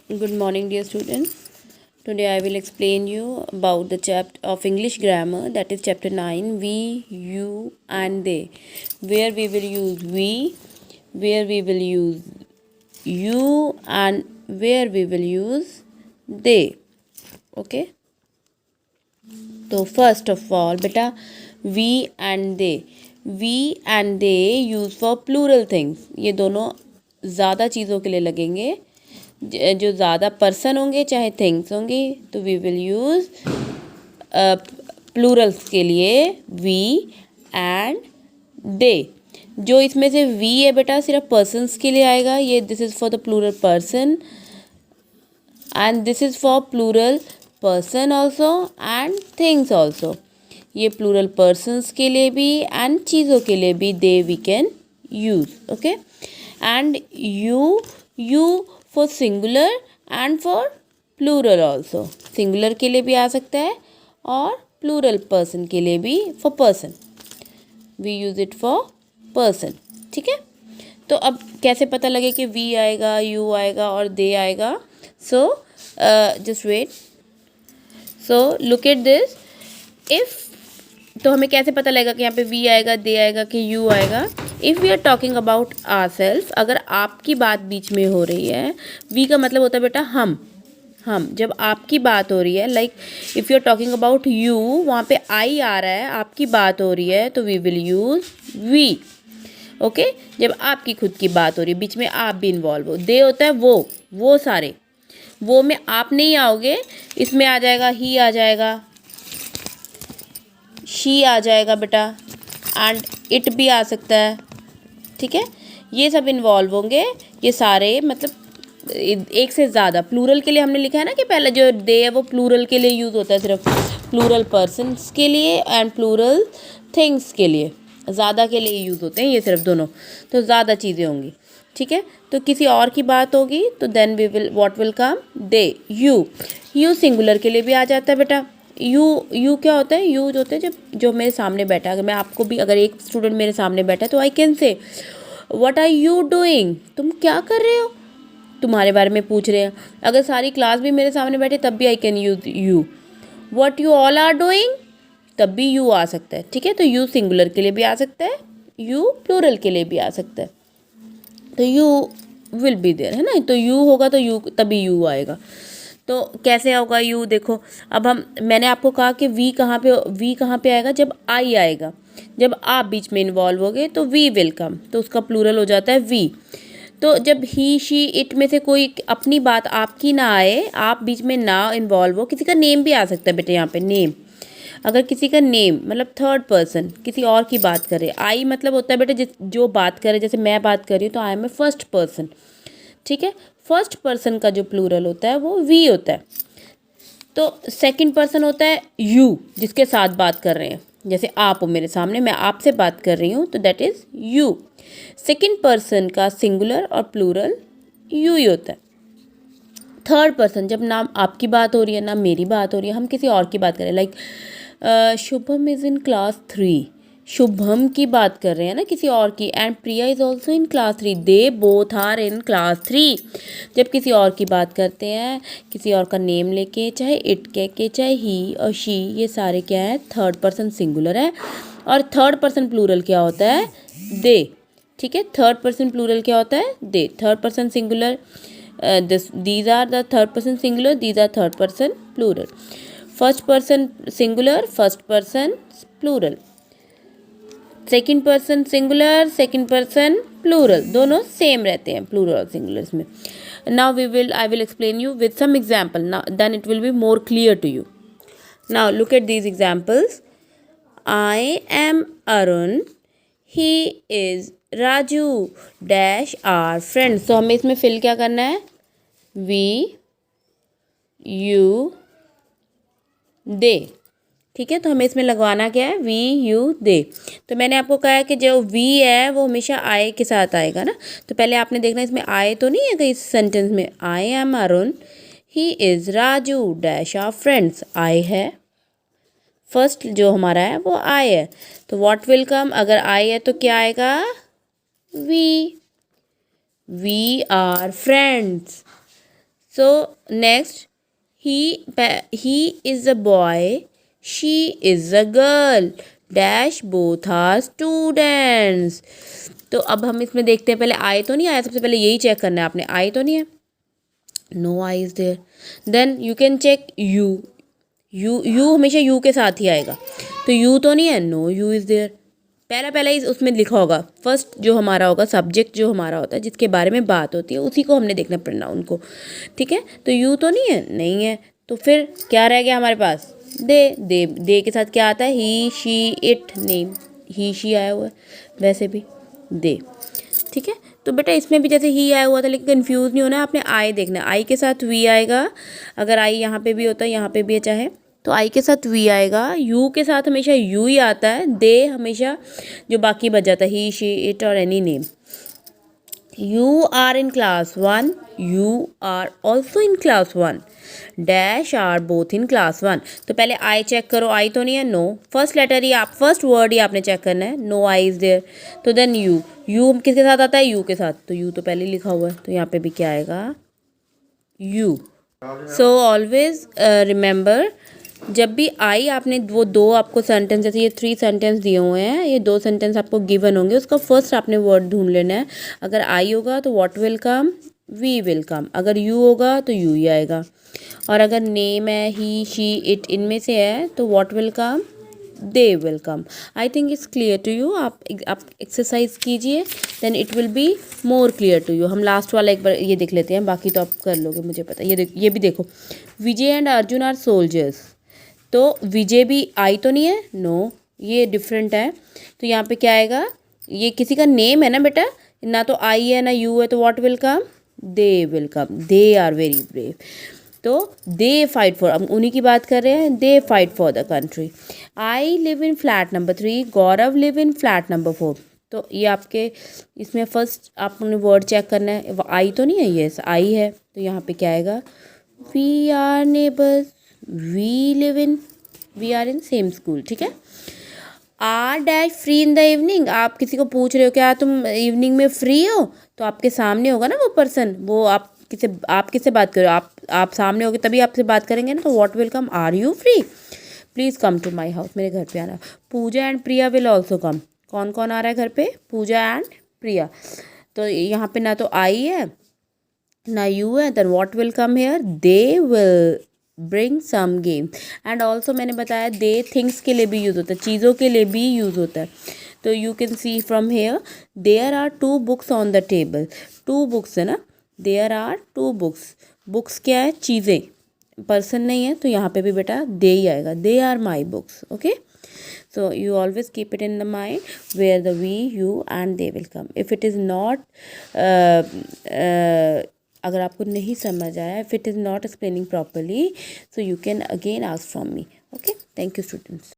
Good morning, dear students. Today I will explain you about the chapter of English grammar, that is chapter 9, we, you and they, where we will use we, where we will use you and where we will use they. Okay. तो first of all बेटा we and they use for plural things, ये दोनों ज़्यादा चीज़ों के लिए लगेंगे, जो ज़्यादा पर्सन होंगे चाहे थिंग्स होंगी, तो वी विल यूज़ प्लूरल्स के लिए वी एंड दे। जो इसमें से वी है बेटा सिर्फ पर्सन्स के लिए आएगा, ये this is for the plural person and this is for plural person also and things also. ये प्लूरल पर्सन्स के लिए भी एंड चीज़ों के लिए भी they we can use. Okay. And you for singular and for plural also, singular के लिए भी आ सकता है और प्लूरल पर्सन के लिए भी, for person we use it for person. ठीक है। तो अब कैसे पता लगे कि वी आएगा, यू आएगा और दे आएगा? So just wait. So look at this. तो हमें कैसे पता लगेगा कि यहाँ पे वी आएगा, दे आएगा कि यू आएगा? If we are talking about our self, अगर आपकी बात बीच में हो रही है, वी का मतलब होता है बेटा हम जब आपकी बात हो रही है, like if you are talking about you, वहाँ पे आई आ रहा है, आपकी बात हो रही है, तो we will use we. Okay. जब आपकी खुद की बात हो रही है, बीच में आप भी इन्वॉल्व हो, दे होता है वो सारे, वो में आप नहीं आओगे, इसमें आ जाएगा ही, आ जाएगा शी, आ जाएगा बेटा, एंड इट भी आ सकता है। ठीक है। ये सब इन्वॉल्व होंगे, ये सारे, मतलब एक से ज़्यादा। प्लूरल के लिए हमने लिखा है ना कि पहले जो दे है वो प्लूरल के लिए यूज़ होता है, सिर्फ प्लूरल पर्सन्स के लिए एंड प्लूरल थिंग्स के लिए, ज़्यादा के लिए यूज़ होते हैं ये सिर्फ दोनों, तो ज़्यादा चीज़ें होंगी। ठीक है। तो किसी और की बात होगी तो then we will what will come? They. You singular के लिए भी आ जाता है बेटा। यू क्या होता है? यू जो होता है जो मेरे सामने बैठा है, अगर मैं आपको भी, अगर एक स्टूडेंट मेरे सामने बैठा है तो I can say what are you doing, तुम क्या कर रहे हो, तुम्हारे बारे में पूछ रहे हैं। अगर सारी क्लास भी मेरे सामने बैठे तब भी I can use you. What you all are doing, तब भी यू आ सकता है। ठीक है। तो यू सिंगुलर के लिए भी आ सकता है, यू प्लूरल के लिए भी आ सकता है, तो यू विल बी देयर, है ना। तो यू होगा तो यू, तभी यू आएगा। तो कैसे होगा यू? देखो, अब मैंने आपको कहा कि वी कहाँ पे आएगा? जब आई आएगा, जब आप बीच में इन्वॉल्व हो गए तो वी विल कम, तो उसका प्लूरल हो जाता है वी। तो जब ही शी इट में से कोई अपनी बात आपकी ना आए, आप बीच में ना इन्वॉल्व हो, किसी का नेम भी आ सकता है बेटे यहाँ पे, नेम। अगर किसी का नेम मतलब थर्ड पर्सन किसी और की बात करे, आई मतलब होता है बेटे जो बात करे, जैसे मैं बात कर रही हूँ तो I am a first person. ठीक है। फर्स्ट पर्सन का जो प्लूरल होता है वो वी होता है। तो सेकंड पर्सन होता है यू, जिसके साथ बात कर रहे हैं, जैसे आप हो मेरे सामने, मैं आपसे बात कर रही हूँ, तो that is you. Second person का सिंगुलर और प्लूरल यू ही होता है। थर्ड पर्सन, जब ना आपकी बात हो रही है ना मेरी बात हो रही है, हम किसी और की बात करें, like Shubham is in class 3, Shubham की बात कर रहे हैं ना किसी और की, and Priya is also in class 3, they both are in class 3। जब किसी और की बात करते हैं, किसी और का नेम लेके, चाहे इट कह के, चाहे ही और शी, ये सारे क्या है? थर्ड पर्सन सिंगुलर है। और थर्ड पर्सन प्लूरल क्या होता है? दे। ठीक है। थर्ड पर्सन प्लूरल क्या होता है? They. Third person singular, these are the third person singular, these are third person plural. First person singular, first person plural. Second person singular, second person plural, दोनों same रहते हैं plural और singulars में। Now I will explain you with some example, then it will be more clear to you. Now look at these examples. I am Arun, he is Raju, dash are friends. तो हमें इसमें fill क्या करना है? We, you, they. ठीक है। तो हमें इसमें लगवाना क्या है? We, you, they. तो मैंने आपको कहा है कि जो वी है वो हमेशा आए के साथ आएगा ना, तो पहले आपने देखना इसमें आए तो नहीं है कहीं इस सेंटेंस में। I am Arun, he is Raju, dash are friends, I है फर्स्ट, जो हमारा है वो आई है, तो व्हाट विल कम? अगर आई है तो क्या आएगा? We are friends. So next, he is a boy, she is a girl, dash both are students. तो अब हम इसमें देखते हैं, पहले आई तो नहीं आया, सबसे पहले यही चेक करना है आपने, आई तो नहीं है, no I is there. Then you can check you. You हमेशा यू के साथ ही आएगा, तो यू तो नहीं है, नो यू इज़ देयर. पहला ही उसमें लिखा होगा, फर्स्ट जो हमारा होगा सब्जेक्ट, जो हमारा होता है जिसके बारे में बात होती है, उसी को हमने देखना पड़ना उनको. ठीक है, तो यू तो नहीं है, नहीं है, तो फिर क्या रह गया हमारे पास, दे के साथ क्या आता है, he she it, name, he she आया हुआ है, वैसे भी दे. ठीक है, तो बेटा इसमें भी जैसे ही आया हुआ था, लेकिन कंफ्यूज नहीं होना, आपने आई देखना है, आई के साथ वी आएगा. अगर आई यहाँ पे भी होता है, यहाँ पे भी है चाहे, तो आई के साथ वी आएगा. यू के साथ हमेशा यू ही आता है. दे हमेशा जो बाकी बच जाता है, ही शी इट और any name. You are in class 1, you are also in class 1, dash are both in class 1. तो पहले आई चेक करो, आई तो नहीं है, नो. फर्स्ट लेटर ही आप, फर्स्ट वर्ड ही आपने चेक करना है, नो आई इज़ देयर. तो देन यू, यू किसके साथ आता है, यू के साथ, तो यू तो पहले लिखा हुआ है, तो यहाँ पे भी क्या आएगा, यू. सो ऑलवेज रिमेंबर, जब भी आई आपने वो दो आपको सेंटेंस, जैसे ये 3 सेंटेंस दिए हुए हैं, ये 2 सेंटेंस आपको गिवन होंगे, उसका फर्स्ट आपने वर्ड ढूंढ लेना है. अगर आई होगा तो what will come, we will come. अगर यू होगा तो यू ही आएगा. और अगर नेम है, ही शी इट, इनमें से है, तो what will come, they will come. I think it's clear to you. आप एक्सरसाइज कीजिए, then it will be more clear to you. हम लास्ट वाला एक बार ये देख लेते हैं, बाकी तो आप कर लोगे मुझे पता है. ये भी देखो, विजय एंड अर्जुन आर सोल्जर्स. तो विजय भी आई तो नहीं है, नो, ये डिफरेंट है. तो यहाँ पे क्या आएगा, ये किसी का नेम है ना बेटा, ना तो आई है ना यू है, तो what will come, they will come. They are very brave. तो दे फाइट फॉर, हम उन्हीं की बात कर रहे हैं, they fight for the country. I live in flat number 3, Gaurav live in flat number 4. तो ये आपके इसमें फर्स्ट आपने वर्ड चेक करना है, आई तो नहीं है, ये आई है, तो यहाँ पे क्या आएगा, we are neighbours, we are in same school. ठीक है. Are dash free in the evening. आप किसी को पूछ रहे हो क्या तुम इवनिंग में फ्री हो, तो आपके सामने होगा ना वो पर्सन, वो आप किससे बात करो, आप सामने होगे तभी आपसे बात करेंगे ना. तो what will come, are you free, please come to my house, मेरे घर पे आना. Pooja and Priya will also come. कौन कौन आ रहा है घर पे, पूजा एंड प्रिया. तो यहाँ पे ना तो आई है ना यू है, then what will come here, they will bring some game. And also मैंने बताया दे थिंग्स के लिए भी यूज़ होता है, चीज़ों के लिए भी यूज़ होता है. तो you can see from here, there are 2 books on the table. 2 books है ना, देयर आर 2 बुक्स. बुक्स क्या है, चीज़ें, पर्सन नहीं है, तो यहाँ पे भी बेटा दे ही आएगा, they are my books. Okay, so you always keep it in the mind where the we, you and they will come. If it is not अगर आपको नहीं समझ आया, if it is not explaining properly, so you can again ask from me. Okay, thank you students.